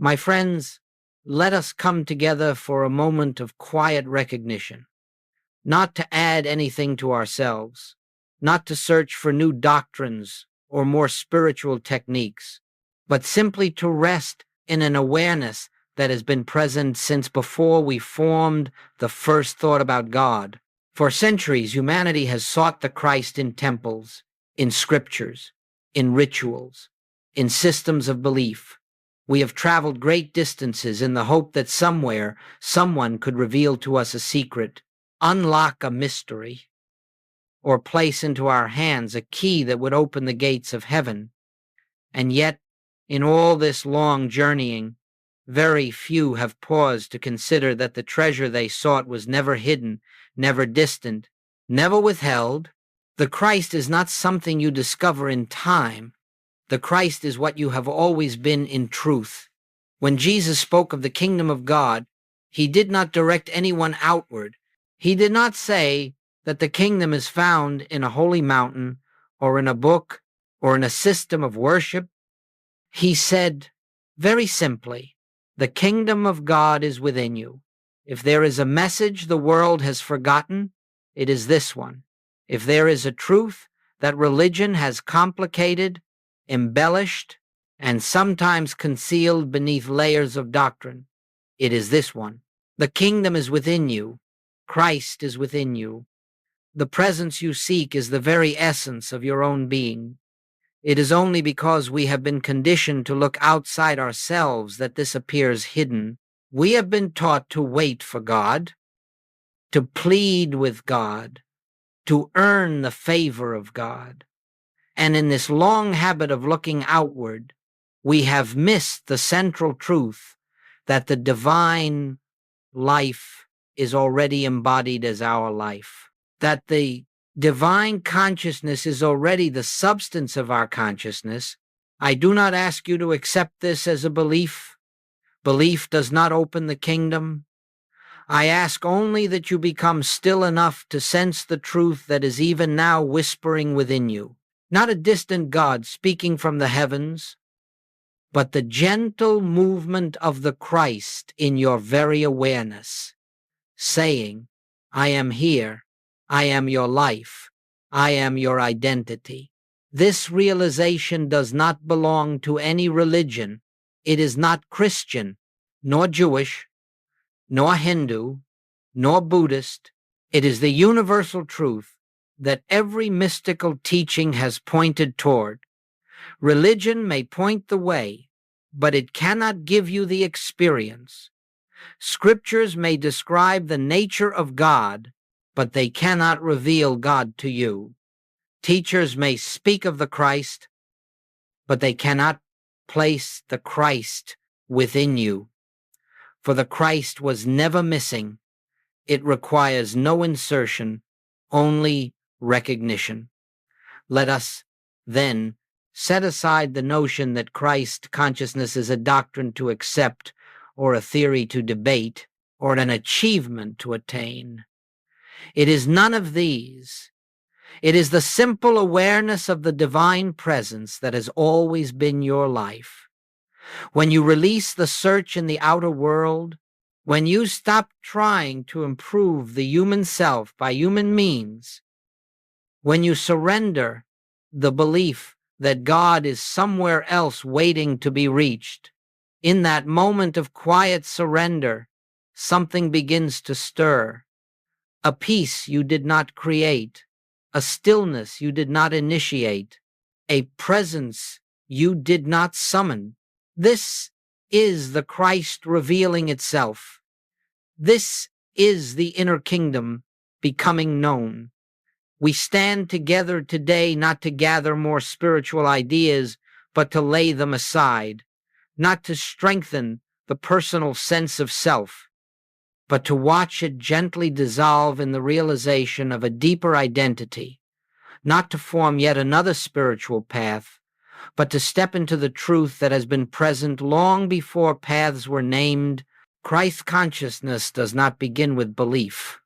My friends, let us come together for a moment of quiet recognition, not to add anything to ourselves, not to search for new doctrines or more spiritual techniques, but simply to rest in an awareness that has been present since before we formed the first thought about God. For centuries, humanity has sought the Christ in temples, in scriptures, in rituals, in systems of belief. We have traveled great distances in the hope that somewhere someone could reveal to us a secret, unlock a mystery, or place into our hands a key that would open the gates of heaven. And yet, in all this long journeying, very few have paused to consider that the treasure they sought was never hidden, never distant, never withheld. The Christ is not something you discover in time. The Christ is what you have always been in truth. When Jesus spoke of the kingdom of God, he did not direct anyone outward. He did not say that the kingdom is found in a holy mountain or in a book or in a system of worship. He said, very simply, the kingdom of God is within you. If there is a message the world has forgotten, it is this one. If there is a truth that religion has complicated, embellished, and sometimes concealed beneath layers of doctrine, it is this one. The kingdom is within you. Christ is within you. The presence you seek is the very essence of your own being. It is only because we have been conditioned to look outside ourselves that this appears hidden. We have been taught to wait for God, to plead with God, to earn the favor of God. And in this long habit of looking outward, we have missed the central truth that the divine life is already embodied as our life, that the divine consciousness is already the substance of our consciousness. I do not ask you to accept this as a belief. Belief does not open the kingdom. I ask only that you become still enough to sense the truth that is even now whispering within you. Not a distant God speaking from the heavens, but the gentle movement of the Christ in your very awareness, saying, I am here. I am your life. I am your identity. This realization does not belong to any religion. It is not Christian, nor Jewish, nor Hindu, nor Buddhist. It is the universal truth that every mystical teaching has pointed toward. Religion may point the way, but it cannot give you the experience. Scriptures may describe the nature of God, but they cannot reveal God to you. Teachers may speak of the Christ, but they cannot place the Christ within you. For the Christ was never missing. It requires no insertion, only recognition. Let us, then, set aside the notion that Christ consciousness is a doctrine to accept, or a theory to debate, or an achievement to attain. It is none of these. It is the simple awareness of the divine presence that has always been your life. When you release the search in the outer world, when you stop trying to improve the human self by human means, when you surrender the belief that God is somewhere else waiting to be reached, in that moment of quiet surrender, something begins to stir. A peace you did not create, a stillness you did not initiate, a presence you did not summon. This is the Christ revealing itself. This is the inner kingdom becoming known. We stand together today not to gather more spiritual ideas, but to lay them aside, not to strengthen the personal sense of self, but to watch it gently dissolve in the realization of a deeper identity, not to form yet another spiritual path, but to step into the truth that has been present long before paths were named. Christ consciousness does not begin with belief.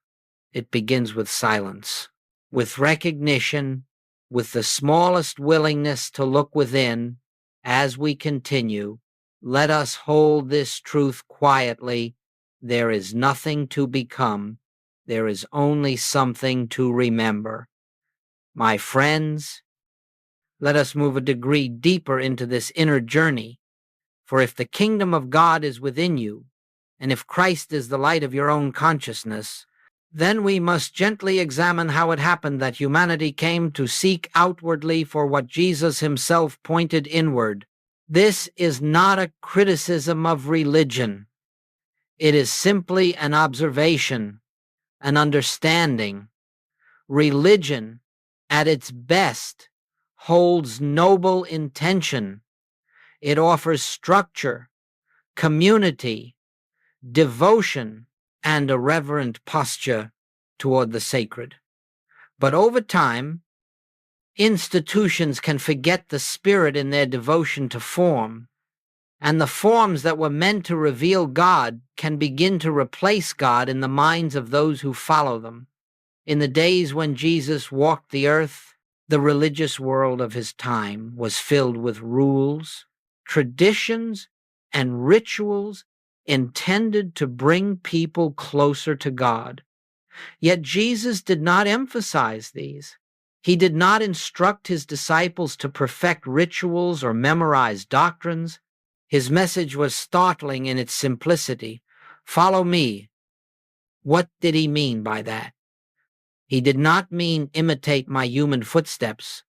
It begins with silence, with recognition, with the smallest willingness to look within. As we continue, Let us hold this truth quietly. There is nothing to become. There is only something to remember. My friends, let us move a degree deeper into this inner journey. For if the kingdom of God is within you, and if Christ is the light of your own consciousness, then we must gently examine how it happened that humanity came to seek outwardly for what Jesus himself pointed inward. This is not a criticism of religion. It is simply an observation, an understanding. Religion, at its best, holds noble intention. It offers structure, community, devotion, and a reverent posture toward the sacred. But over time, institutions can forget the spirit in their devotion to form, and the forms that were meant to reveal God can begin to replace God in the minds of those who follow them. In the days when Jesus walked the earth, the religious world of his time was filled with rules, traditions, and rituals intended to bring people closer to God. Yet Jesus did not emphasize these. He did not instruct his disciples to perfect rituals or memorize doctrines. His message was startling in its simplicity. Follow me. What did he mean by that? He did not mean imitate my human footsteps.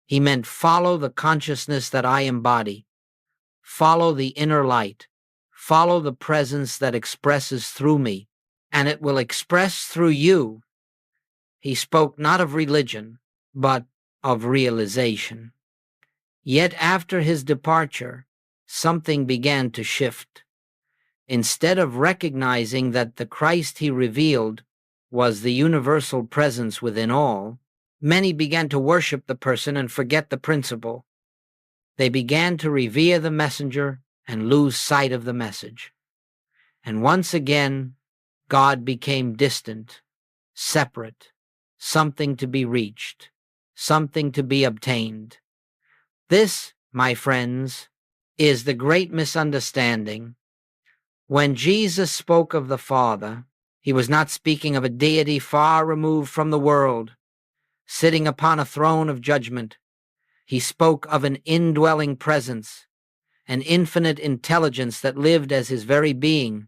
He meant follow the consciousness that I embody. Follow the inner light. Follow the presence that expresses through me, and it will express through you. He spoke not of religion, but of realization. Yet after his departure, something began to shift. Instead of recognizing that the Christ he revealed was the universal presence within all, many began to worship the person and forget the principle. They began to revere the messenger and lose sight of the message. And once again, God became distant, separate, something to be reached, something to be obtained. This, my friends, is the great misunderstanding. When Jesus spoke of the Father, he was not speaking of a deity far removed from the world, sitting upon a throne of judgment. He spoke of an indwelling presence, an infinite intelligence that lived as his very being.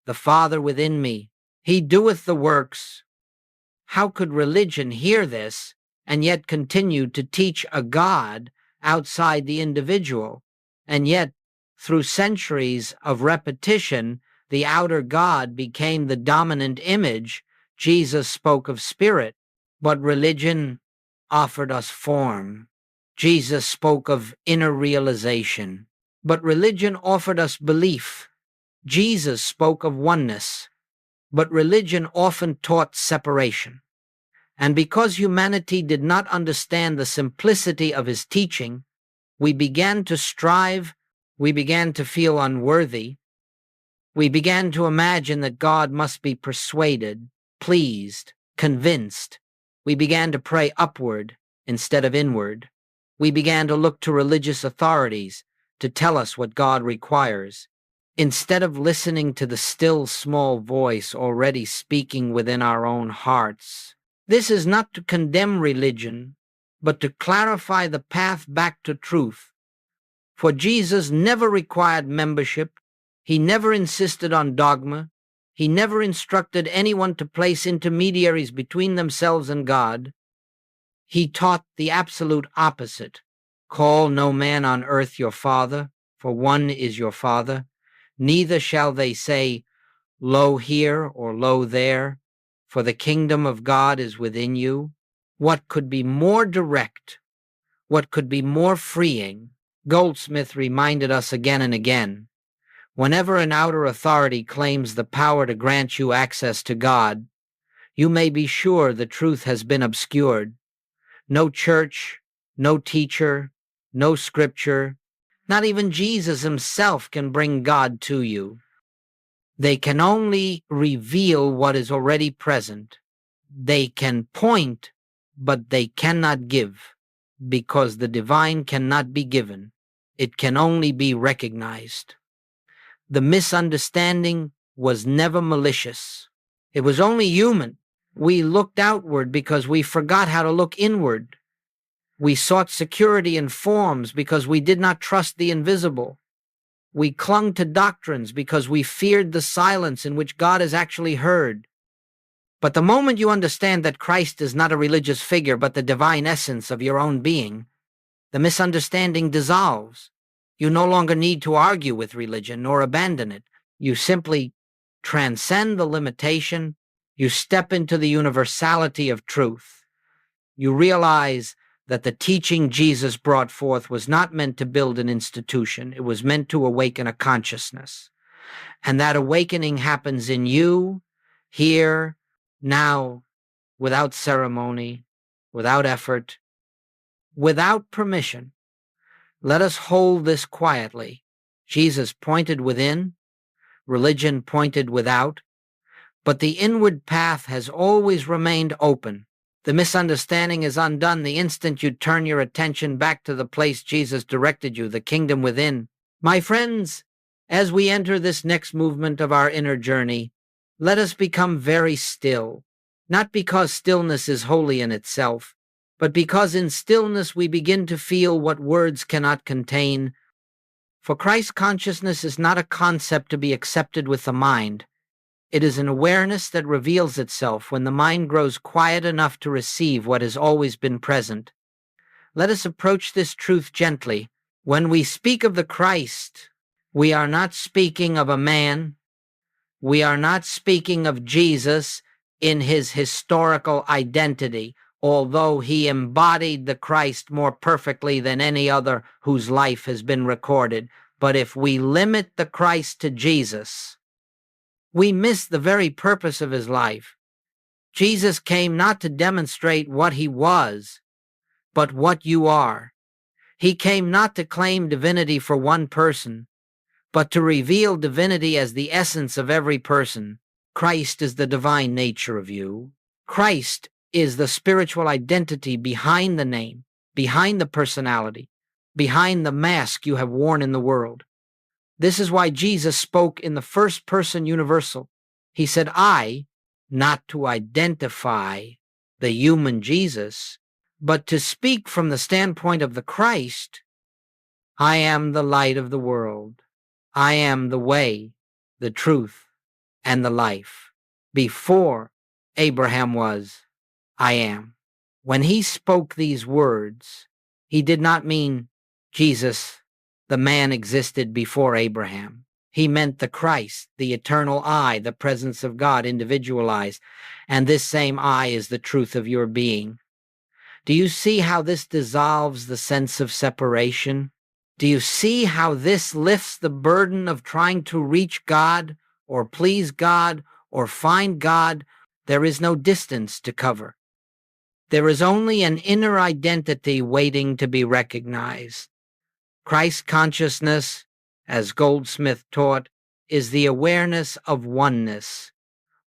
The Father within me, he doeth the works. How could religion hear this and yet continue to teach a God outside the individual? And yet, through centuries of repetition, the outer God became the dominant image. Jesus spoke of spirit, but religion offered us form. Jesus spoke of inner realization, but religion offered us belief. Jesus spoke of oneness, but religion often taught separation. And because humanity did not understand the simplicity of his teaching, we began to strive, we began to feel unworthy, we began to imagine that God must be persuaded, pleased, convinced. We began to pray upward instead of inward. We began to look to religious authorities to tell us what God requires, instead of listening to the still small voice already speaking within our own hearts. This is not to condemn religion, but to clarify the path back to truth. For Jesus never required membership. He never insisted on dogma. He never instructed anyone to place intermediaries between themselves and God. He taught the absolute opposite. Call no man on earth your father, for one is your Father. Neither shall they say, Lo here or lo there, for the kingdom of God is within you. What could be more direct? What could be more freeing? Goldsmith reminded us again and again. Whenever an outer authority claims the power to grant you access to God, you may be sure the truth has been obscured. No church, no teacher, no scripture, not even Jesus himself can bring God to you. They can only reveal what is already present. They can point, but they cannot give, because the divine cannot be given. It can only be recognized. The misunderstanding was never malicious. It was only human. We looked outward because we forgot how to look inward. We sought security in forms because we did not trust the invisible. We clung to doctrines because we feared the silence in which God is actually heard. But the moment you understand that Christ is not a religious figure but the divine essence of your own being, the misunderstanding dissolves. You no longer need to argue with religion nor abandon it. You simply transcend the limitation. You step into the universality of truth. You realize that the teaching Jesus brought forth was not meant to build an institution. It was meant to awaken a consciousness. And that awakening happens in you, here, now, without ceremony, without effort, without permission. Let us hold this quietly. Jesus pointed within, religion pointed without, but the inward path has always remained open. The misunderstanding is undone the instant you turn your attention back to the place Jesus directed you, the kingdom within. My friends, as we enter this next movement of our inner journey, let us become very still, not because stillness is holy in itself, but because in stillness we begin to feel what words cannot contain. For Christ consciousness is not a concept to be accepted with the mind. It is an awareness that reveals itself when the mind grows quiet enough to receive what has always been present. Let us approach this truth gently. When we speak of the Christ, we are not speaking of a man. We are not speaking of Jesus in his historical identity, although he embodied the Christ more perfectly than any other whose life has been recorded. But if we limit the Christ to Jesus, we miss the very purpose of his life. Jesus came not to demonstrate what he was, but what you are. He came not to claim divinity for one person, but to reveal divinity as the essence of every person. Christ is the divine nature of you. Christ is the spiritual identity behind the name, behind the personality, behind the mask you have worn in the world. This is why Jesus spoke in the first person universal. He said, I, not to identify the human Jesus, but to speak from the standpoint of the Christ. I am the light of the world. I am the way, the truth, and the life. Before Abraham was, I am. When he spoke these words, he did not mean Jesus, the man, existed before Abraham. He meant the Christ, the eternal I, the presence of God individualized, and this same I is the truth of your being. Do you see how this dissolves the sense of separation? Do you see how this lifts the burden of trying to reach God or please God or find God? There is no distance to cover. There is only an inner identity waiting to be recognized. Christ consciousness, as Goldsmith taught, is the awareness of oneness.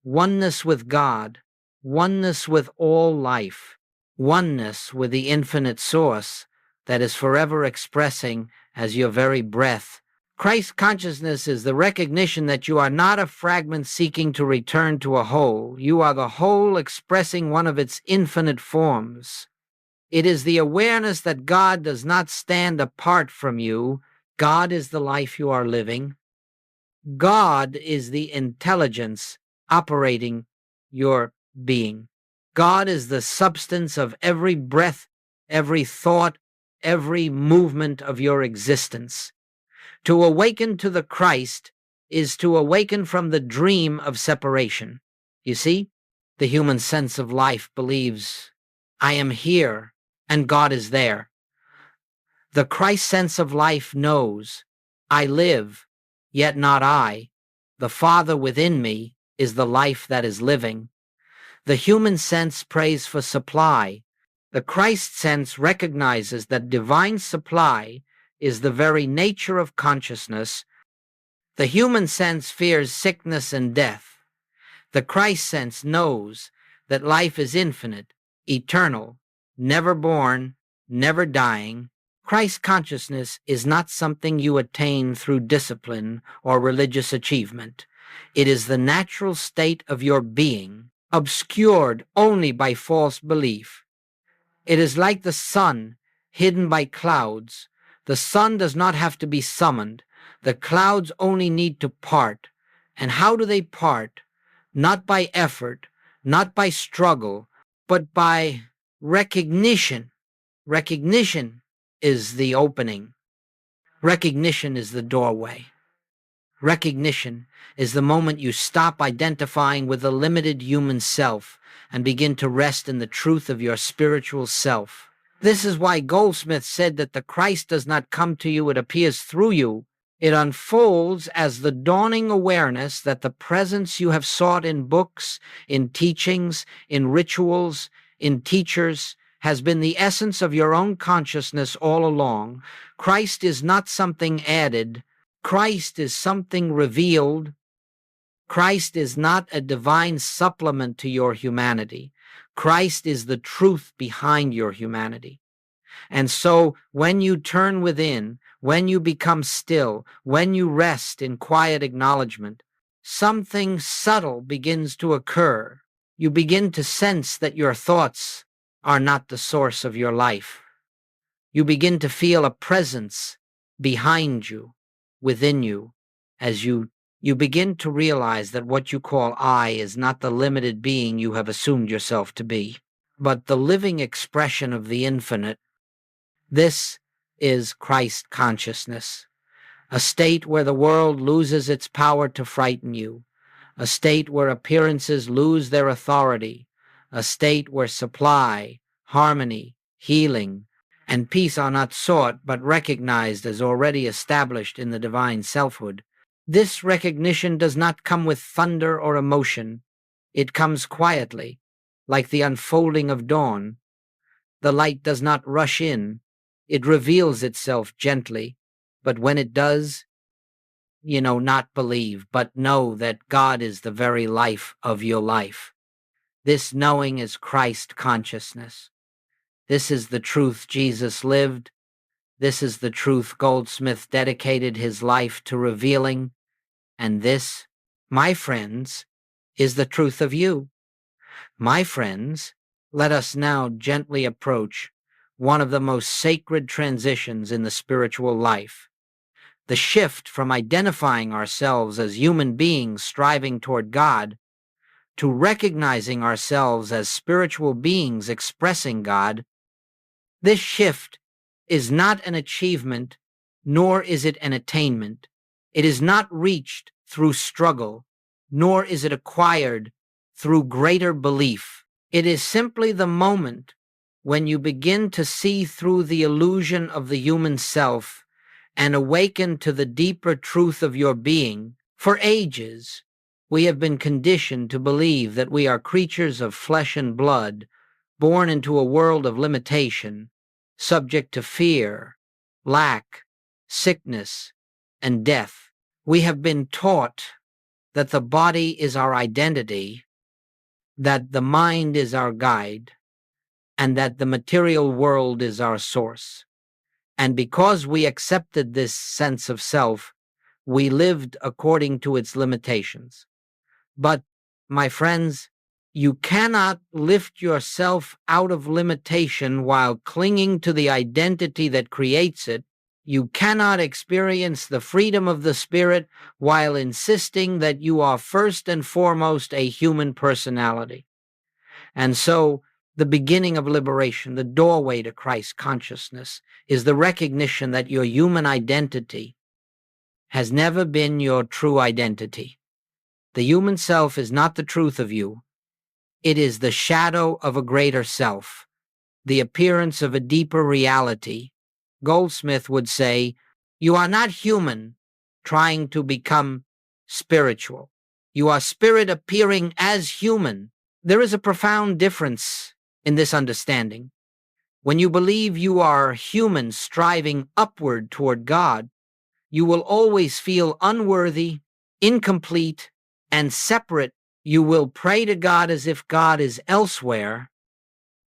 Oneness with God, oneness with all life, oneness with the infinite source that is forever expressing as your very breath. Christ consciousness is the recognition that you are not a fragment seeking to return to a whole. You are the whole expressing one of its infinite forms. It is the awareness that God does not stand apart from you. God is the life you are living. God is the intelligence operating your being. God is the substance of every breath, every thought, every movement of your existence. To awaken to the Christ is to awaken from the dream of separation. You see, the human sense of life believes, I am here and God is there. The Christ sense of life knows, I live, yet not I. The Father within me is the life that is living. The human sense prays for supply. The Christ sense recognizes that divine supply is the very nature of consciousness. The human sense fears sickness and death. The Christ sense knows that life is infinite, eternal, never born, never dying. Christ consciousness is not something you attain through discipline or religious achievement. It is the natural state of your being, obscured only by false belief. It is like the sun, hidden by clouds. The sun does not have to be summoned. The clouds only need to part. And how do they part? Not by effort, not by struggle, but by recognition. Recognition is the opening. Recognition is the doorway. Recognition is the moment you stop identifying with the limited human self and begin to rest in the truth of your spiritual self. This is why Goldsmith said that the Christ does not come to you, it appears through you. It unfolds as the dawning awareness that the presence you have sought in books, in teachings, in rituals, in teachers, has been the essence of your own consciousness all along. Christ is not something added. Christ is something revealed. Christ is not a divine supplement to your humanity. Christ is the truth behind your humanity. And so when you turn within, when you become still, when you rest in quiet acknowledgement, something subtle begins to occur. You begin to sense that your thoughts are not the source of your life. You begin to feel a presence behind you, within you, as you begin to realize that what you call I is not the limited being you have assumed yourself to be, but the living expression of the infinite. This is Christ consciousness, a state where the world loses its power to frighten you, a state where appearances lose their authority, a state where supply, harmony, healing, and peace are not sought but recognized as already established in the divine selfhood. This recognition does not come with thunder or emotion. It comes quietly, like the unfolding of dawn. The light does not rush in. It reveals itself gently, but when it does, not believe, but know that God is the very life of your life. This knowing is Christ consciousness. This is the truth Jesus lived. This is the truth Goldsmith dedicated his life to revealing. And this, my friends, is the truth of you. My friends, let us now gently approach one of the most sacred transitions in the spiritual life, the shift from identifying ourselves as human beings striving toward God to recognizing ourselves as spiritual beings expressing God. This shift is not an achievement, nor is it an attainment. It is not reached through struggle, nor is it acquired through greater belief. It is simply the moment when you begin to see through the illusion of the human self and awaken to the deeper truth of your being. For ages, we have been conditioned to believe that we are creatures of flesh and blood, born into a world of limitation, subject to fear, lack, sickness, and death. We have been taught that the body is our identity, that the mind is our guide, and that the material world is our source. And because we accepted this sense of self, we lived according to its limitations. But, my friends, you cannot lift yourself out of limitation while clinging to the identity that creates it. You cannot experience the freedom of the spirit while insisting that you are first and foremost a human personality. And so, the beginning of liberation, the doorway to Christ consciousness, is the recognition that your human identity has never been your true identity. The human self is not the truth of you. It is the shadow of a greater self, the appearance of a deeper reality. Goldsmith would say, you are not human trying to become spiritual. You are spirit appearing as human. There is a profound difference in this understanding. When you believe you are human striving upward toward God, you will always feel unworthy, incomplete, and separate. You will pray to God as if God is elsewhere.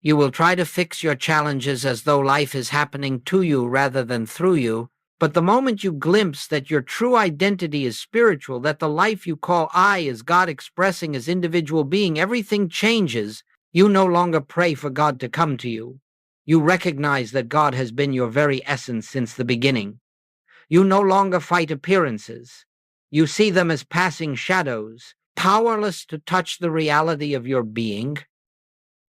You will try to fix your challenges as though life is happening to you rather than through you. But the moment you glimpse that your true identity is spiritual, that the life you call I is God expressing as individual being, everything changes. You no longer pray for God to come to you. You recognize that God has been your very essence since the beginning. You no longer fight appearances. You see them as passing shadows, powerless to touch the reality of your being.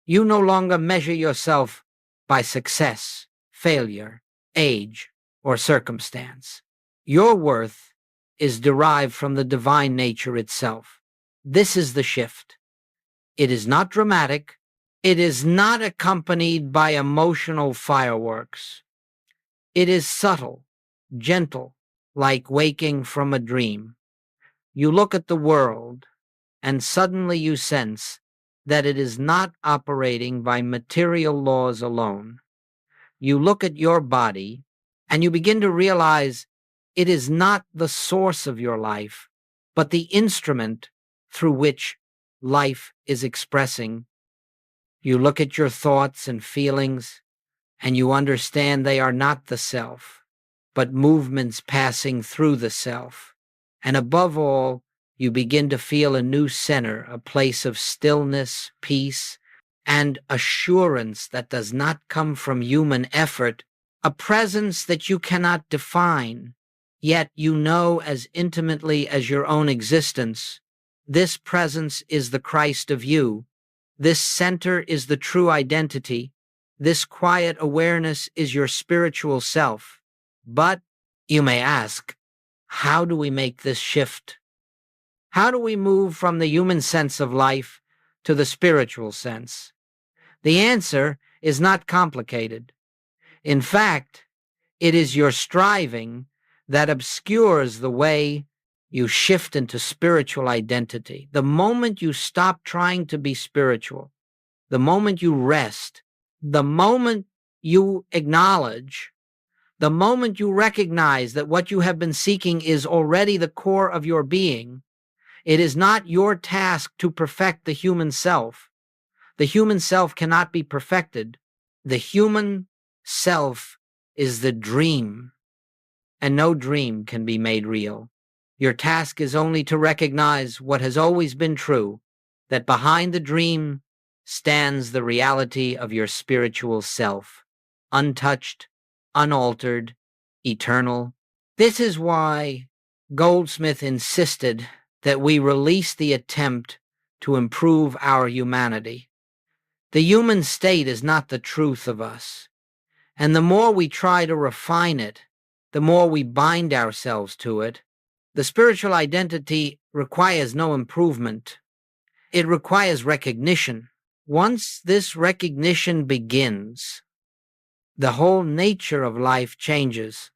You no longer measure yourself by success, failure, age, or circumstance. Your worth is derived from the divine nature itself. This is the shift. It is not dramatic. It is not accompanied by emotional fireworks. It is subtle, gentle, like waking from a dream. You look at the world, and suddenly you sense that it is not operating by material laws alone. You look at your body, and you begin to realize it is not the source of your life, but the instrument through which life is expressing. You look at your thoughts and feelings, and you understand they are not the self, but movements passing through the self. And above all, you begin to feel a new center, a place of stillness, peace, and assurance that does not come from human effort, a presence that you cannot define, yet you know as intimately as your own existence. This presence is the Christ of you. This center is the true identity. This quiet awareness is your spiritual self. But, you may ask, how do we make this shift? How do we move from the human sense of life to the spiritual sense? The answer is not complicated. In fact, it is your striving that obscures the way you shift into spiritual identity. The moment you stop trying to be spiritual, the moment you rest, the moment you acknowledge, the moment you recognize that what you have been seeking is already the core of your being, it is not your task to perfect the human self. The human self cannot be perfected. The human self is the dream, and no dream can be made real. Your task is only to recognize what has always been true, that behind the dream stands the reality of your spiritual self, untouched, unaltered, eternal. This is why Goldsmith insisted that we release the attempt to improve our humanity. The human state is not the truth of us, and the more we try to refine it, the more we bind ourselves to it. The spiritual identity requires no improvement. It requires recognition. Once this recognition begins, the whole nature of life changes.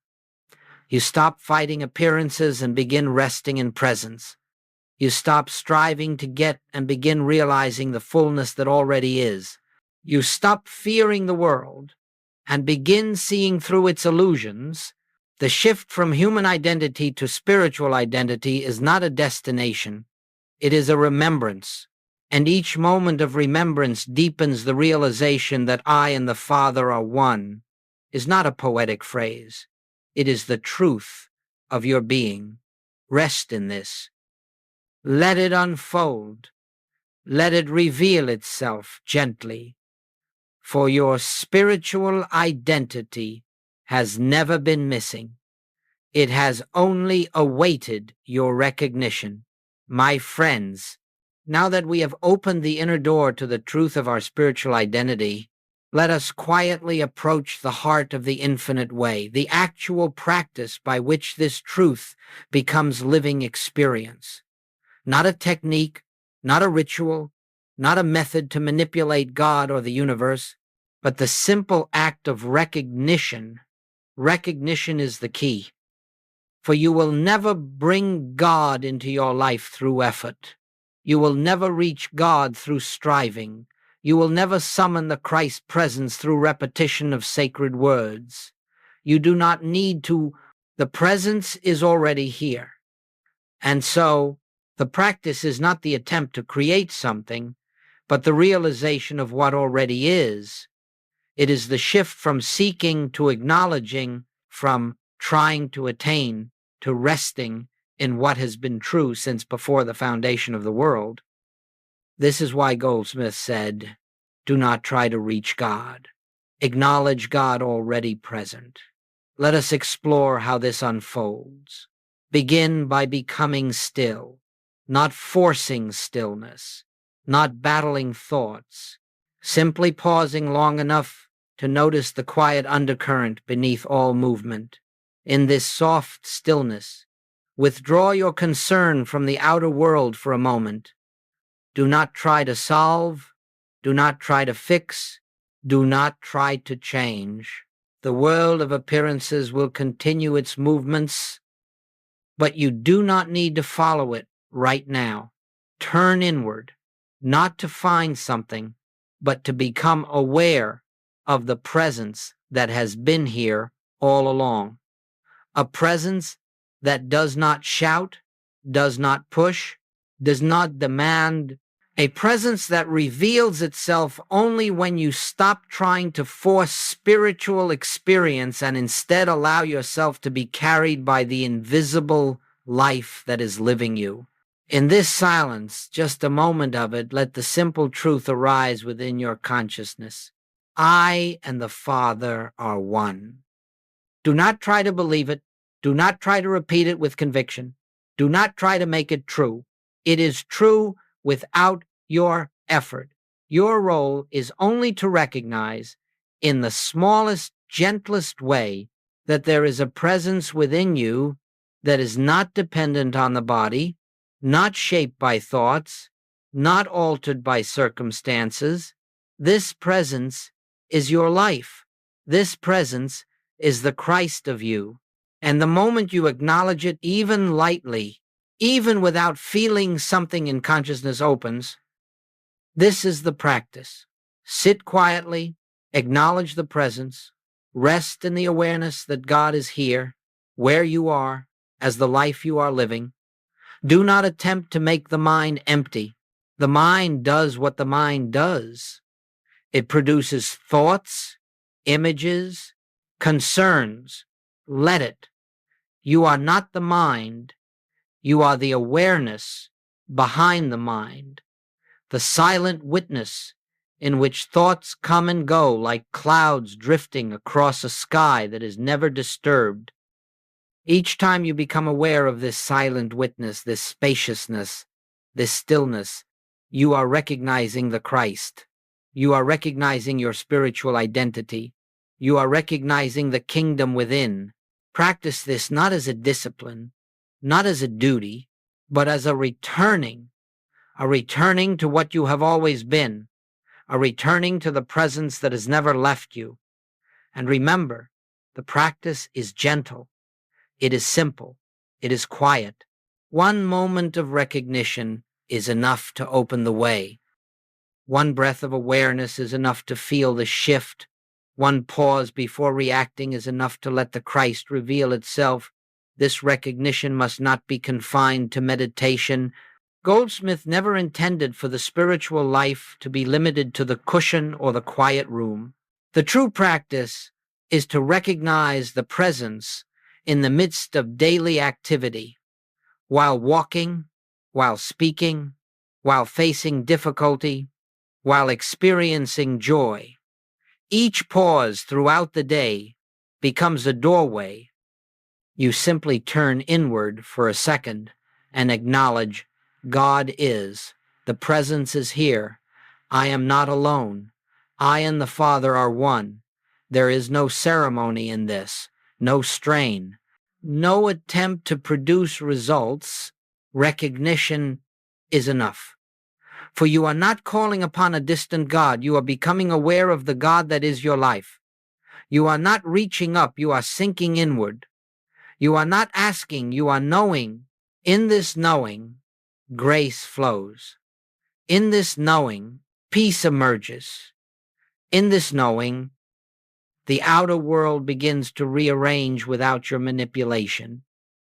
You stop fighting appearances and begin resting in presence. You stop striving to get and begin realizing the fullness that already is. You stop fearing the world and begin seeing through its illusions. The shift from human identity to spiritual identity is not a destination. It is a remembrance. And each moment of remembrance deepens the realization that I and the Father are one, is not a poetic phrase. It is the truth of your being. Rest in this. Let it unfold. Let it reveal itself gently. For your spiritual identity has never been missing. It has only awaited your recognition. My friends, now that we have opened the inner door to the truth of our spiritual identity, let us quietly approach the heart of the infinite way, the actual practice by which this truth becomes living experience. Not a technique, not a ritual, not a method to manipulate God or the universe, but the simple act of recognition. Recognition is the key. For you will never bring God into your life through effort. You will never reach God through striving. You will never summon the Christ presence through repetition of sacred words. You do not need to. The presence is already here. And so, the practice is not the attempt to create something, but the realization of what already is. It is the shift from seeking to acknowledging, from trying to attain to resting in what has been true since before the foundation of the world. This is why Goldsmith said, "Do not try to reach God. Acknowledge God already present." Let us explore how this unfolds. Begin by becoming still, not forcing stillness, not battling thoughts, simply pausing long enough to notice the quiet undercurrent beneath all movement. In this soft stillness, withdraw your concern from the outer world for a moment. Do not try to solve, do not try to fix, do not try to change. The world of appearances will continue its movements, but you do not need to follow it right now. Turn inward, not to find something, but to become aware of the presence that has been here all along. A presence that does not shout, does not push, does not demand. A presence that reveals itself only when you stop trying to force spiritual experience and instead allow yourself to be carried by the invisible life that is living you. In this silence, just a moment of it, let the simple truth arise within your consciousness. I and the Father are one. Do not try to believe it. Do not try to repeat it with conviction. Do not try to make it true. It is true without your effort. Your role is only to recognize, in the smallest, gentlest way, that there is a presence within you that is not dependent on the body, not shaped by thoughts, not altered by circumstances. This presence is your life. This presence is the Christ of you. And the moment you acknowledge it, even lightly, even without feeling something in consciousness opens, this is the practice. Sit quietly, acknowledge the presence, rest in the awareness that God is here, where you are, as the life you are living. Do not attempt to make the mind empty. The mind does what the mind does. It produces thoughts, images, concerns. Let it. You are not the mind. You are the awareness behind the mind, the silent witness in which thoughts come and go like clouds drifting across a sky that is never disturbed. Each time you become aware of this silent witness, this spaciousness, this stillness, you are recognizing the Christ. You are recognizing your spiritual identity. You are recognizing the kingdom within. Practice this not as a discipline, not as a duty, but as a returning to what you have always been, a returning to the presence that has never left you. And remember, the practice is gentle. It is simple. It is quiet. One moment of recognition is enough to open the way. One breath of awareness is enough to feel the shift. One pause before reacting is enough to let the Christ reveal itself. This recognition must not be confined to meditation. Goldsmith never intended for the spiritual life to be limited to the cushion or the quiet room. The true practice is to recognize the presence in the midst of daily activity, while walking, while speaking, while facing difficulty, while experiencing joy. Each pause throughout the day becomes a doorway. You simply turn inward for a second and acknowledge God is. The presence is here. I am not alone. I and the Father are one. There is no ceremony in this, no strain, no attempt to produce results. Recognition is enough. For you are not calling upon a distant God. You are becoming aware of the God that is your life. You are not reaching up. You are sinking inward. You are not asking. You are knowing. In this knowing, grace flows. In this knowing, peace emerges. In this knowing, the outer world begins to rearrange without your manipulation,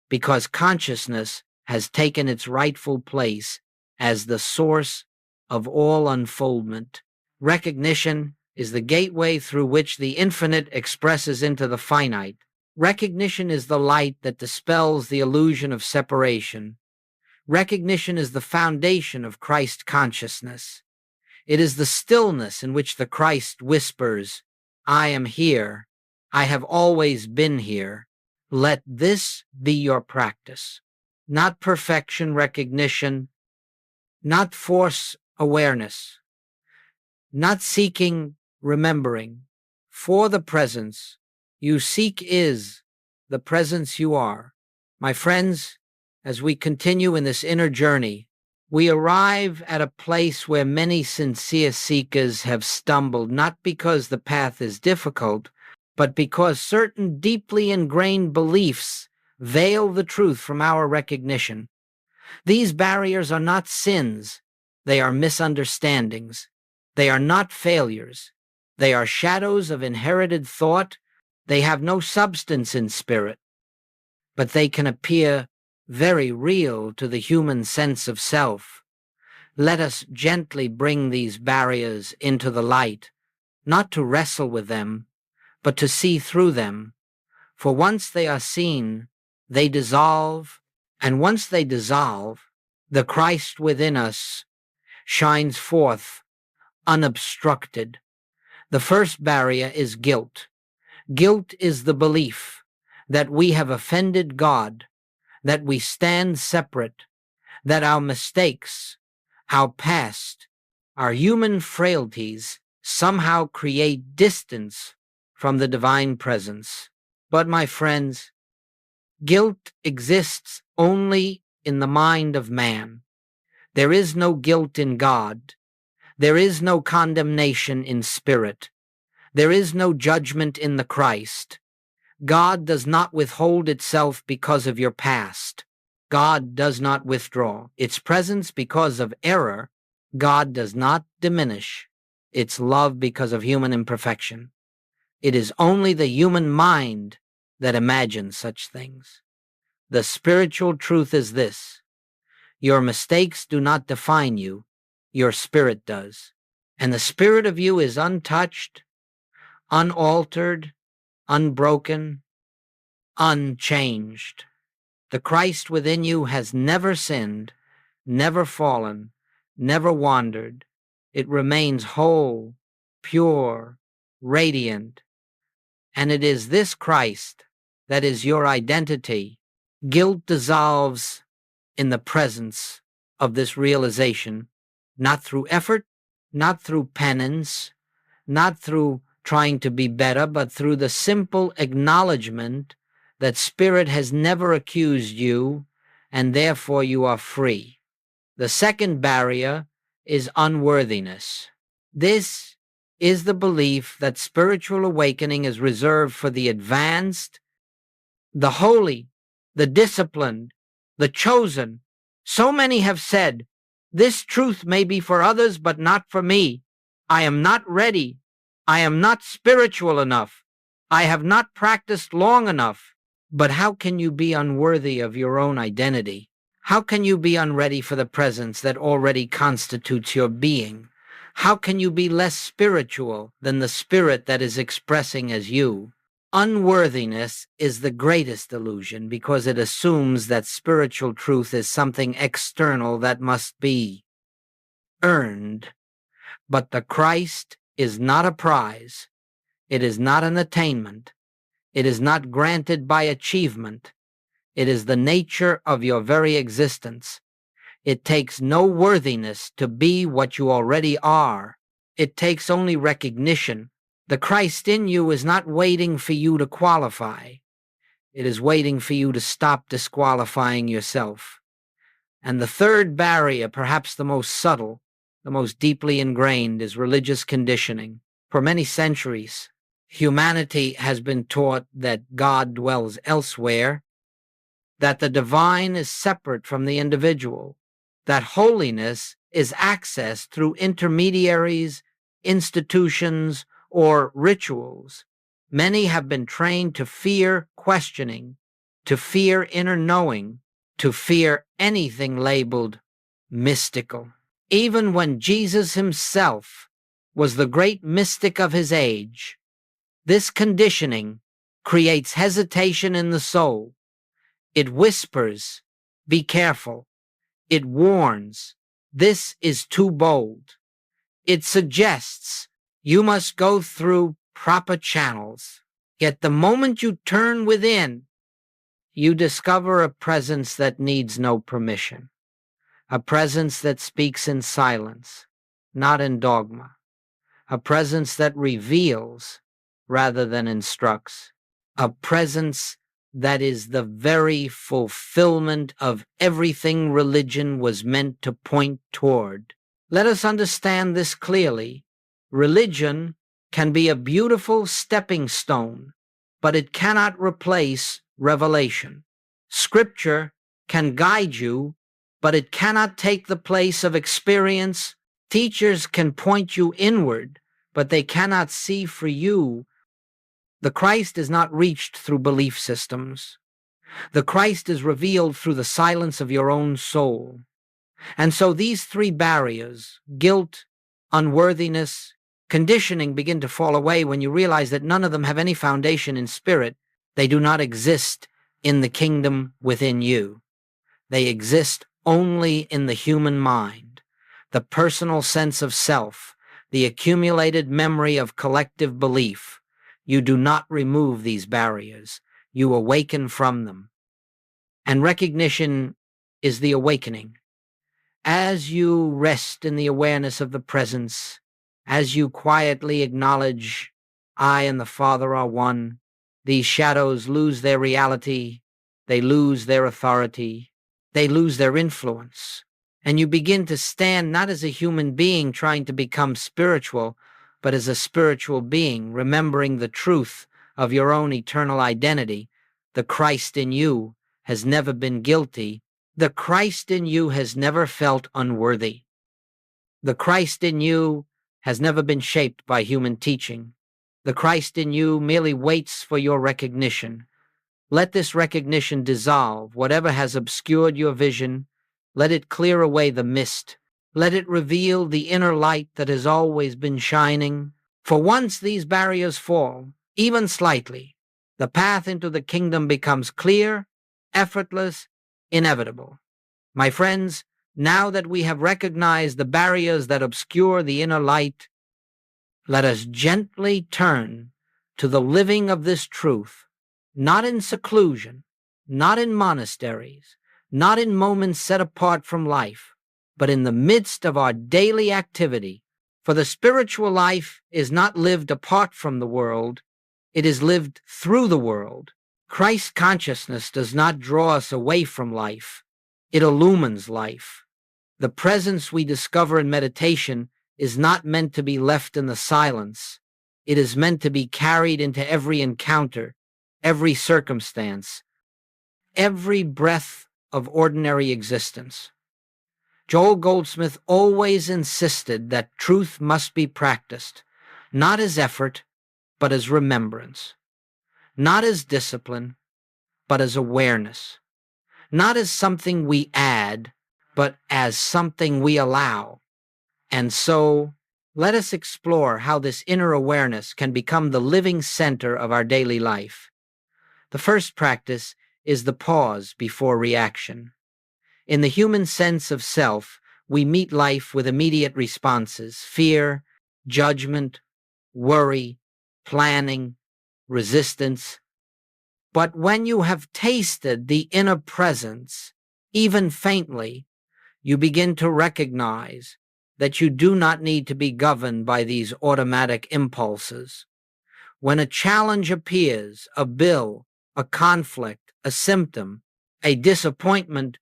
because consciousness has taken its rightful place as the source of all unfoldment. Recognition is the gateway through which the infinite expresses into the finite. Recognition is the light that dispels the illusion of separation. Recognition is the foundation of Christ consciousness. It is the stillness in which the Christ whispers, "I am here. I have always been here. Let this be your practice." Not perfection recognition, not force awareness, not seeking remembering. For the presence you seek is the presence you are. My friends, as we continue in this inner journey, we arrive at a place where many sincere seekers have stumbled, not because the path is difficult, but because certain deeply ingrained beliefs veil the truth from our recognition. These barriers are not sins, they are misunderstandings. They are not failures. They are shadows of inherited thought. They have no substance in spirit, but they can appear very real to the human sense of self. Let us gently bring these barriers into the light, not to wrestle with them, but to see through them. For once they are seen, they dissolve, and once they dissolve, the Christ within us shines forth unobstructed. The first barrier is guilt. Guilt is the belief that we have offended God, that we stand separate, that our mistakes, our past, our human frailties somehow create distance from the divine presence. But my friends, guilt exists only in the mind of man. There is no guilt in God. There is no condemnation in spirit. There is no judgment in the Christ. God does not withhold itself because of your past. God does not withdraw its presence because of error. God does not diminish its love because of human imperfection. It is only the human mind that imagines such things. The spiritual truth is this: your mistakes do not define you, your spirit does. And the spirit of you is untouched, unaltered, unbroken, unchanged. The Christ within you has never sinned, never fallen, never wandered. It remains whole, pure, radiant. And it is this Christ that is your identity. Guilt dissolves in the presence of this realization, not through effort, not through penance, not through trying to be better, but through the simple acknowledgement that Spirit has never accused you, and therefore you are free. The second barrier is unworthiness. This is the belief that spiritual awakening is reserved for the advanced, the holy, the disciplined, the chosen. So many have said, "This truth may be for others, but not for me. I am not ready. I am not spiritual enough. I have not practiced long enough." But how can you be unworthy of your own identity? How can you be unready for the presence that already constitutes your being? How can you be less spiritual than the spirit that is expressing as you? Unworthiness is the greatest illusion because it assumes that spiritual truth is something external that must be earned. But the Christ is not a prize. It is not an attainment. It is not granted by achievement. It is the nature of your very existence. It takes no worthiness to be what you already are. It takes only recognition. The Christ in you is not waiting for you to qualify. It is waiting for you to stop disqualifying yourself. And the third barrier, perhaps the most subtle, the most deeply ingrained, is religious conditioning. For many centuries, humanity has been taught that God dwells elsewhere, that the divine is separate from the individual, that holiness is accessed through intermediaries, institutions, or rituals. Many have been trained to fear questioning, to fear inner knowing, to fear anything labeled mystical. Even when Jesus himself was the great mystic of his age, this conditioning creates hesitation in the soul. It whispers, "Be careful." It warns, "This is too bold." It suggests, "You must go through proper channels." Yet the moment you turn within, you discover a presence that needs no permission, a presence that speaks in silence, not in dogma, a presence that reveals rather than instructs, a presence that is the very fulfillment of everything religion was meant to point toward. Let us understand this clearly. Religion can be a beautiful stepping stone, but it cannot replace revelation. Scripture can guide you, but it cannot take the place of experience. Teachers can point you inward, but they cannot see for you. The Christ is not reached through belief systems. The Christ is revealed through the silence of your own soul. And so these three barriers, guilt, unworthiness, conditioning, begin to fall away when you realize that none of them have any foundation in spirit. They do not exist in the kingdom within you. They exist only in the human mind, the personal sense of self, the accumulated memory of collective belief. You do not remove these barriers. You awaken from them. And recognition is the awakening. As you rest in the awareness of the presence, as you quietly acknowledge, "I and the Father are one," these shadows lose their reality, they lose their authority, they lose their influence, and you begin to stand not as a human being trying to become spiritual, but as a spiritual being, remembering the truth of your own eternal identity. The Christ in you has never been guilty. The Christ in you has never felt unworthy. The Christ in you has never been shaped by human teaching. The Christ in you merely waits for your recognition. Let this recognition dissolve whatever has obscured your vision. Let it clear away the mist. Let it reveal the inner light that has always been shining. For once these barriers fall, even slightly, the path into the kingdom becomes clear, effortless, inevitable. My friends, now that we have recognized the barriers that obscure the inner light, let us gently turn to the living of this truth, not in seclusion, not in monasteries, not in moments set apart from life, but in the midst of our daily activity. For the spiritual life is not lived apart from the world, it is lived through the world. Christ consciousness does not draw us away from life, it illumines life. The presence we discover in meditation is not meant to be left in the silence. It is meant to be carried into every encounter, every circumstance, every breath of ordinary existence. Joel Goldsmith always insisted that truth must be practiced, not as effort, but as remembrance, not as discipline, but as awareness, not as something we add, but as something we allow. And so, let us explore how this inner awareness can become the living center of our daily life. The first practice is the pause before reaction. In the human sense of self, we meet life with immediate responses: fear, judgment, worry, planning, resistance. But when you have tasted the inner presence, even faintly, you begin to recognize that you do not need to be governed by these automatic impulses. When a challenge appears, a bill, a conflict, a symptom, a disappointment,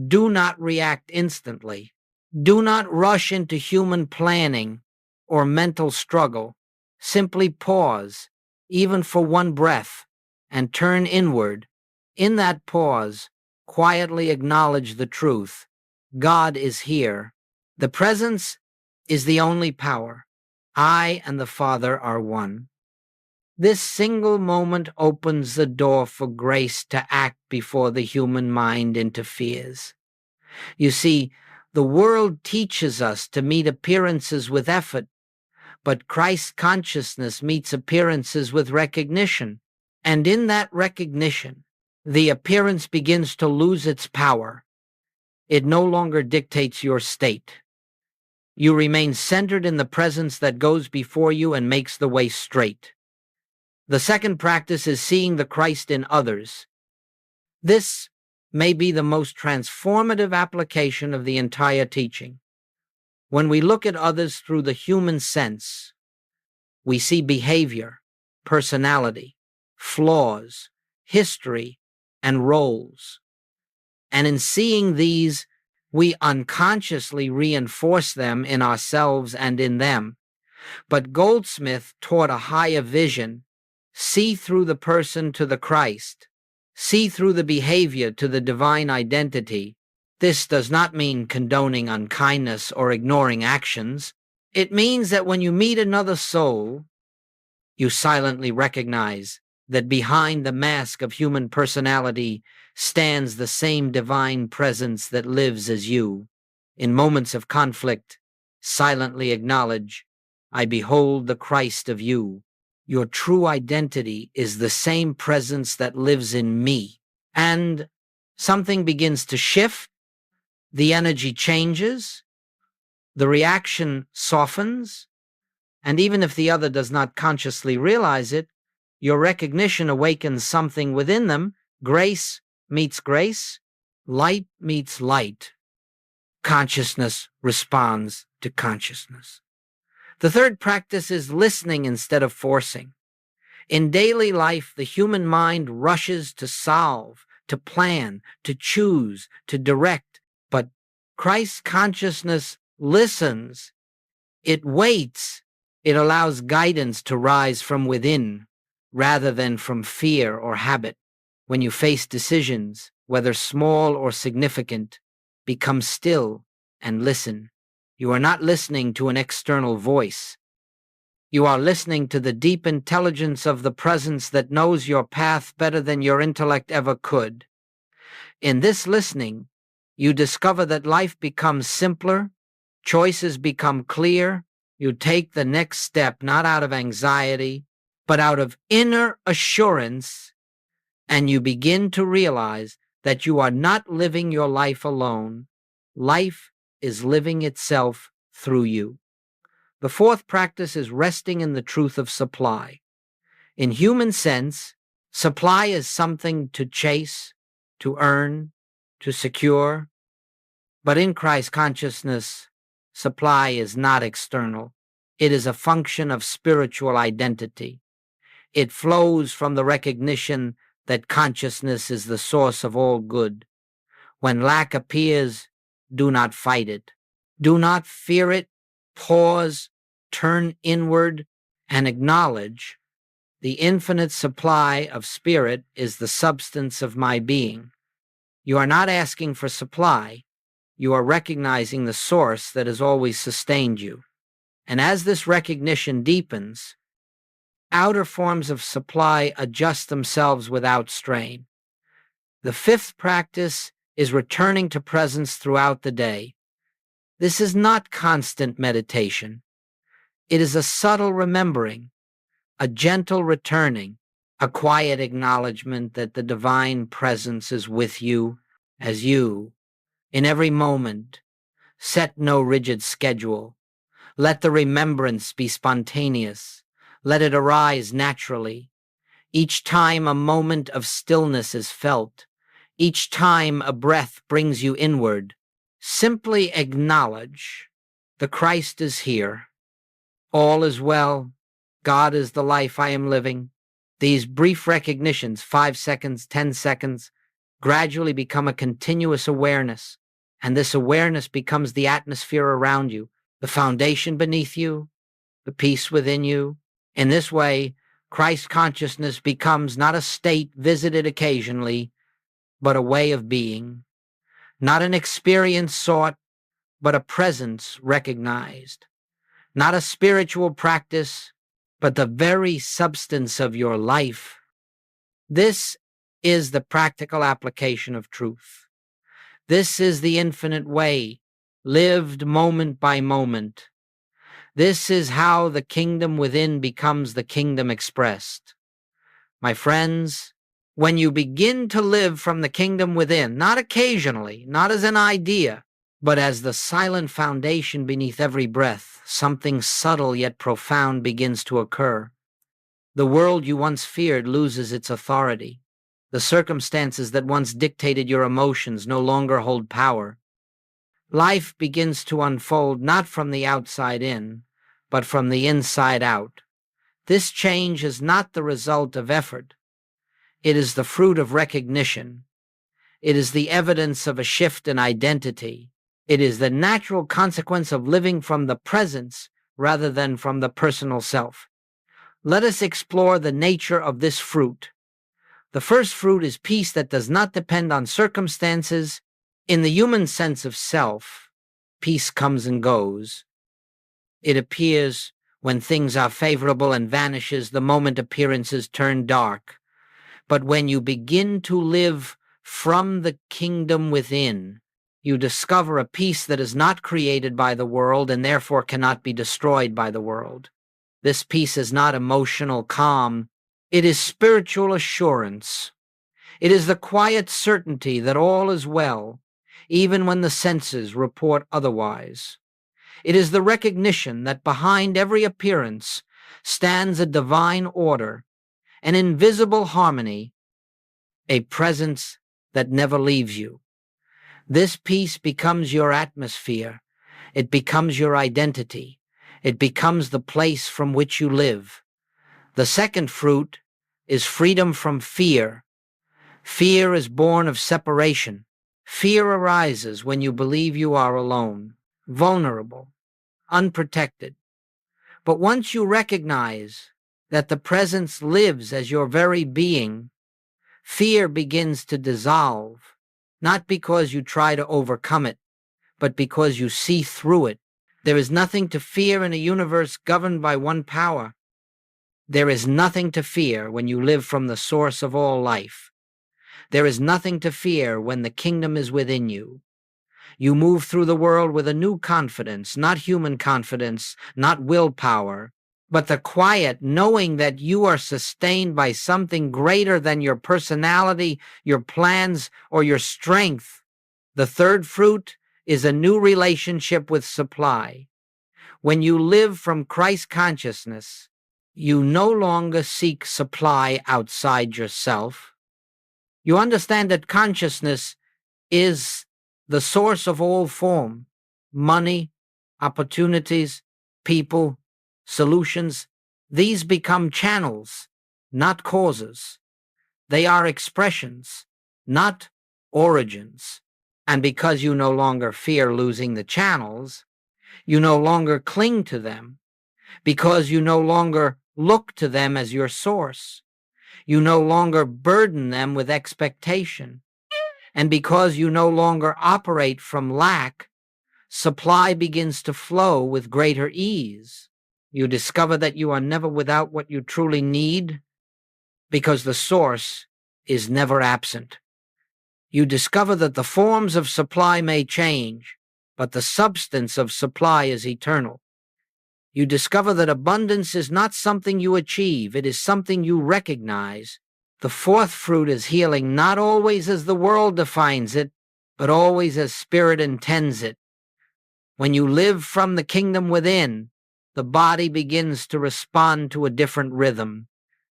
do not react instantly. Do not rush into human planning or mental struggle. Simply pause, even for one breath, and turn inward. In that pause, quietly acknowledge the truth. God is here. The presence is the only power. I and the Father are one. This single moment opens the door for grace to act before the human mind interferes. You see, The world teaches us to meet appearances with effort, but Christ consciousness meets appearances with recognition. And in that recognition, the appearance begins to lose its power. It no longer dictates your state. You remain centered in the presence that goes before you and makes the way straight. The second practice is seeing the Christ in others. This may be the most transformative application of the entire teaching. When we look at others through the human sense, we see behavior, personality, flaws, history, and roles. And in seeing these, we unconsciously reinforce them in ourselves and in them. But Goldsmith taught a higher vision: see through the person to the Christ, see through the behavior to the divine identity. This does not mean condoning unkindness or ignoring actions. It means that when you meet another soul, you silently recognize that behind the mask of human personality stands the same divine presence that lives as you. In moments of conflict, silently acknowledge, I behold the Christ of you. Your true identity is the same presence that lives in me. And something begins to shift, the energy changes, the reaction softens, and even if the other does not consciously realize it, your recognition awakens something within them. Grace meets grace, light meets light. Consciousness responds to consciousness. The third practice is listening instead of forcing. In daily life, the human mind rushes to solve, to plan, to choose, to direct, but Christ's consciousness listens. It waits. It allows guidance to rise from within rather than from fear or habit. When you face decisions, whether small or significant, become still and listen. You are not listening to an external voice. You are listening to the deep intelligence of the presence that knows your path better than your intellect ever could. In this listening, you discover that life becomes simpler, choices become clear. You take the next step not out of anxiety, but out of inner assurance, and you begin to realize that you are not living your life alone. Life is living itself through you. The fourth practice is resting in the truth of supply. In human sense, supply is something to chase, to earn, to secure. But in Christ consciousness, supply is not external. It is a function of spiritual identity. It flows from the recognition that consciousness is the source of all good. When lack appears, do not fight it. Do not fear it. Pause, turn inward, and acknowledge the infinite supply of spirit is the substance of my being. You are not asking for supply. You are recognizing the source that has always sustained you. And as this recognition deepens, outer forms of supply adjust themselves without strain. The fifth practice is returning to presence throughout the day. This is not constant meditation. It is a subtle remembering, a gentle returning, a quiet acknowledgement that the divine presence is with you as you, in every moment. Set no rigid schedule. Let the remembrance be spontaneous. Let it arise naturally. Each time a moment of stillness is felt, each time a breath brings you inward, simply acknowledge the Christ is here. All is well. God is the life I am living. These brief recognitions, 5 seconds, 10 seconds, gradually become a continuous awareness, and this awareness becomes the atmosphere around you, the foundation beneath you, the peace within you. In this way, Christ consciousness becomes not a state visited occasionally, but a way of being, not an experience sought, but a presence recognized, not a spiritual practice, but the very substance of your life. This is the practical application of truth. This is the infinite way lived moment by moment. This is how the kingdom within becomes the kingdom expressed. My friends, when you begin to live from the kingdom within, not occasionally, not as an idea, but as the silent foundation beneath every breath, something subtle yet profound begins to occur. The world you once feared loses its authority. The circumstances that once dictated your emotions no longer hold power. Life begins to unfold not from the outside in, but from the inside out. This change is not the result of effort. It is the fruit of recognition. It is the evidence of a shift in identity. It is the natural consequence of living from the presence rather than from the personal self. Let us explore the nature of this fruit. The first fruit is peace that does not depend on circumstances. In the human sense of self, peace comes and goes. It appears when things are favorable and vanishes the moment appearances turn dark. But when you begin to live from the kingdom within, you discover a peace that is not created by the world and therefore cannot be destroyed by the world. This peace is not emotional calm. It is spiritual assurance. It is the quiet certainty that all is well, even when the senses report otherwise. It is the recognition that behind every appearance stands a divine order, an invisible harmony, a presence that never leaves you. This peace becomes your atmosphere. It becomes your identity. It becomes the place from which you live. The second fruit is freedom from fear. Fear is born of separation. Fear arises when you believe you are alone, vulnerable, unprotected. But once you recognize that the presence lives as your very being, fear begins to dissolve, not because you try to overcome it, but because you see through it. There is nothing to fear in a universe governed by one power. There is nothing to fear when you live from the source of all life. There is nothing to fear when the kingdom is within you. You move through the world with a new confidence, not human confidence, not willpower, but the quiet knowing that you are sustained by something greater than your personality, your plans, or your strength. The third fruit is a new relationship with supply. When you live from Christ consciousness, you no longer seek supply outside yourself. You understand that consciousness is the source of all form, money, opportunities, people, solutions. These become channels, not causes. They are expressions, not origins. And because you no longer fear losing the channels, you no longer cling to them. Because you no longer look to them as your source. You no longer burden them with expectation. And because you no longer operate from lack, supply begins to flow with greater ease. You discover that you are never without what you truly need because the source is never absent. You discover that the forms of supply may change, but the substance of supply is eternal. You discover that abundance is not something you achieve, it is something you recognize. The fourth fruit is healing, not always as the world defines it, but always as spirit intends it. When you live from the kingdom within, the body begins to respond to a different rhythm.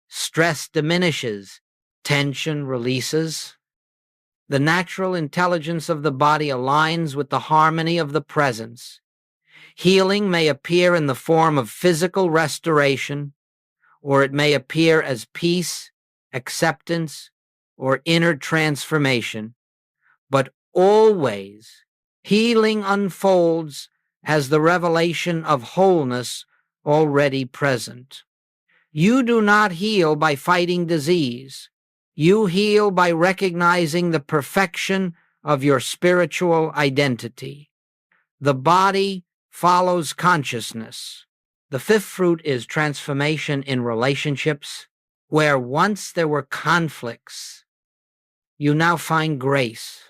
Stress diminishes, tension releases. The natural intelligence of the body aligns with the harmony of the presence. Healing may appear in the form of physical restoration, or it may appear as peace, acceptance, or inner transformation, but always healing unfolds as the revelation of wholeness already present. You do not heal by fighting disease. You heal by recognizing the perfection of your spiritual identity. The body follows consciousness. The fifth fruit is transformation in relationships. Where once there were conflicts, you now find grace.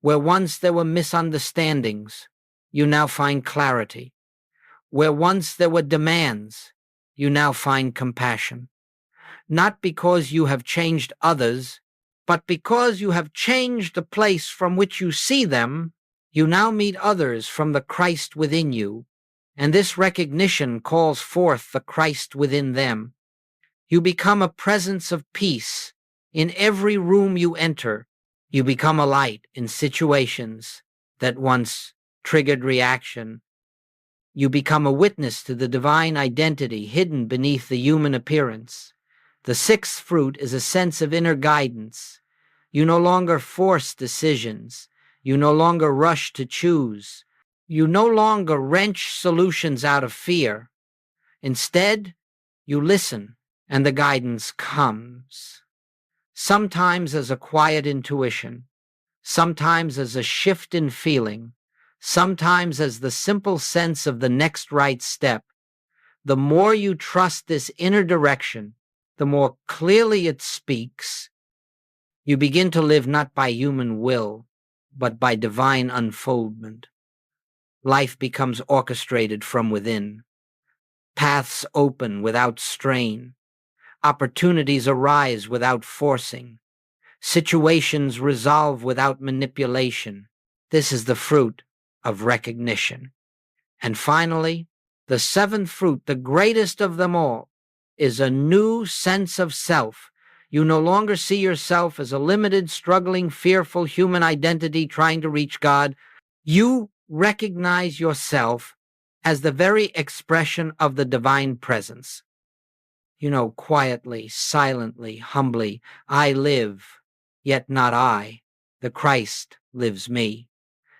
Where once there were misunderstandings, you now find clarity. Where once there were demands, you now find compassion. Not because you have changed others, but because you have changed the place from which you see them, you now meet others from the Christ within you, and this recognition calls forth the Christ within them. You become a presence of peace in every room you enter. You become a light in situations that once triggered reaction. You become a witness to the divine identity hidden beneath the human appearance. The sixth fruit is a sense of inner guidance. You no longer force decisions. You no longer rush to choose. You no longer wrench solutions out of fear. Instead, you listen, and the guidance comes. Sometimes as a quiet intuition, sometimes as a shift in feeling, sometimes as the simple sense of the next right step. The more you trust this inner direction, the more clearly it speaks. You begin to live not by human will, but by divine unfoldment. Life becomes orchestrated from within. Paths open without strain. Opportunities arise without forcing. Situations resolve without manipulation. This is the fruit of recognition. And finally, the seventh fruit, the greatest of them all, is a new sense of self. You no longer see yourself as a limited, struggling, fearful human identity trying to reach God. You recognize yourself as the very expression of the divine presence. Quietly, silently, humbly, I live, yet not I. The Christ lives me.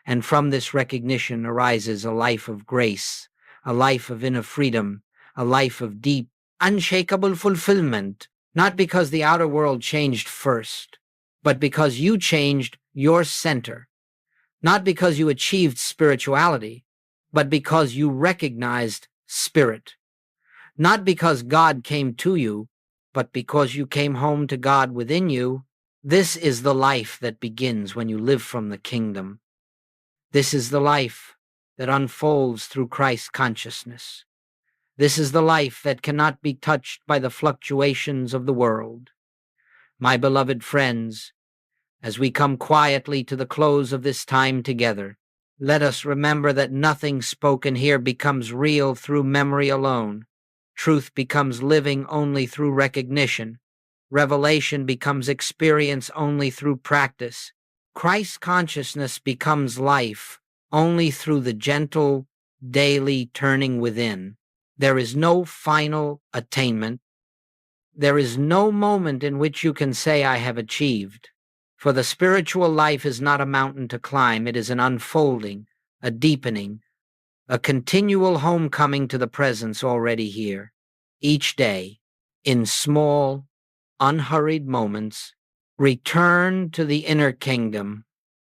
And from this recognition arises a life of grace, a life of inner freedom, a life of deep, unshakable fulfillment, not because the outer world changed first, but because you changed your center, not because you achieved spirituality, but because you recognized spirit, not because God came to you, but because you came home to God within you. This is the life that begins when you live from the kingdom. This is the life that unfolds through Christ consciousness. This is the life that cannot be touched by the fluctuations of the world. My beloved friends, as we come quietly to the close of this time together, let us remember that nothing spoken here becomes real through memory alone. Truth becomes living only through recognition. Revelation becomes experience only through practice. Christ consciousness becomes life only through the gentle, daily turning within. There is no final attainment. There is no moment in which you can say, I have achieved. For the spiritual life is not a mountain to climb. It is an unfolding, a deepening, a continual homecoming to the presence already here. Each day, in small, unhurried moments, return to the inner kingdom,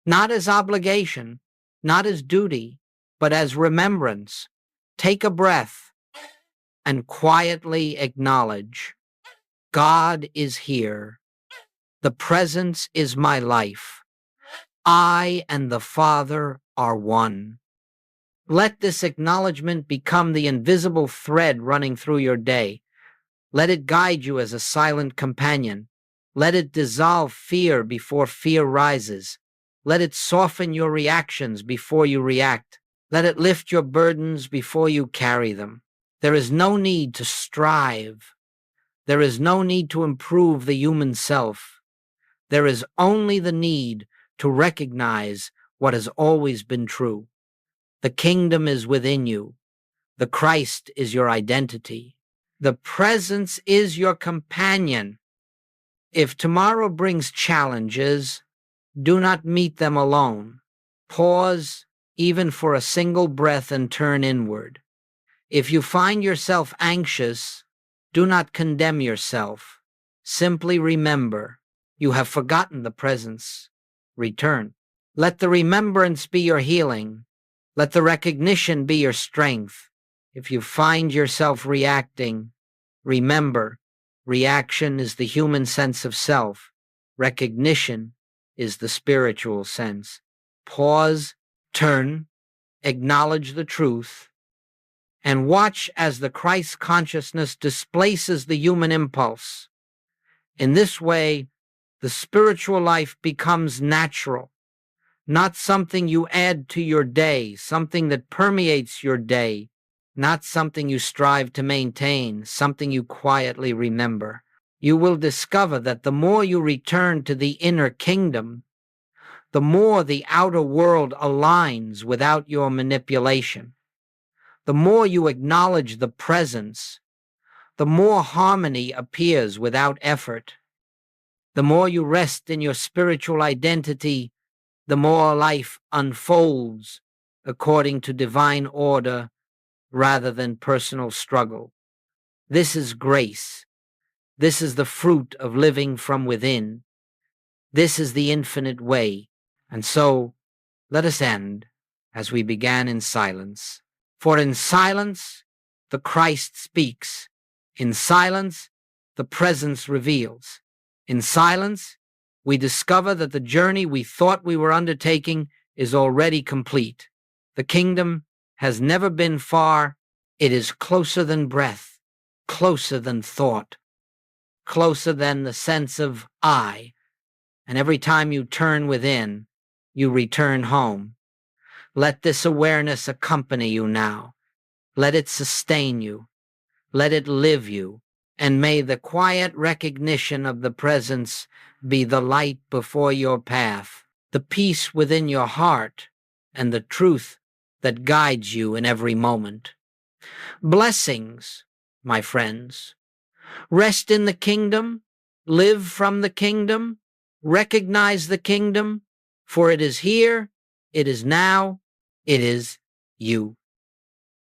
not as obligation, not as duty, but as remembrance. Take a breath and quietly acknowledge, God is here. The presence is my life. I and the Father are one. Let this acknowledgement become the invisible thread running through your day. Let it guide you as a silent companion. Let it dissolve fear before fear rises. Let it soften your reactions before you react. Let it lift your burdens before you carry them. There is no need to strive. There is no need to improve the human self. There is only the need to recognize what has always been true. The kingdom is within you. The Christ is your identity. The presence is your companion. If tomorrow brings challenges, do not meet them alone. Pause even for a single breath and turn inward. If you find yourself anxious, do not condemn yourself. Simply remember, you have forgotten the presence. Return. Let the remembrance be your healing. Let the recognition be your strength. If you find yourself reacting, remember, reaction is the human sense of self. Recognition is the spiritual sense. Pause, turn, acknowledge the truth, and watch as the Christ consciousness displaces the human impulse. In this way, the spiritual life becomes natural, not something you add to your day, something that permeates your day, not something you strive to maintain, something you quietly remember. You will discover that the more you return to the inner kingdom, the more the outer world aligns without your manipulation. The more you acknowledge the presence, the more harmony appears without effort. The more you rest in your spiritual identity, the more life unfolds according to divine order rather than personal struggle. This is grace. This is the fruit of living from within. This is the infinite way. And so, let us end as we began in silence. For in silence, the Christ speaks. In silence, the presence reveals. In silence, we discover that the journey we thought we were undertaking is already complete. The kingdom has never been far. It is closer than breath, closer than thought, closer than the sense of I. And every time you turn within, you return home. Let this awareness accompany you now. Let it sustain you. Let it live you. And may the quiet recognition of the presence be the light before your path, the peace within your heart, and the truth that guides you in every moment. Blessings, my friends. Rest in the kingdom, live from the kingdom, recognize the kingdom, for it is here, it is now, it is you.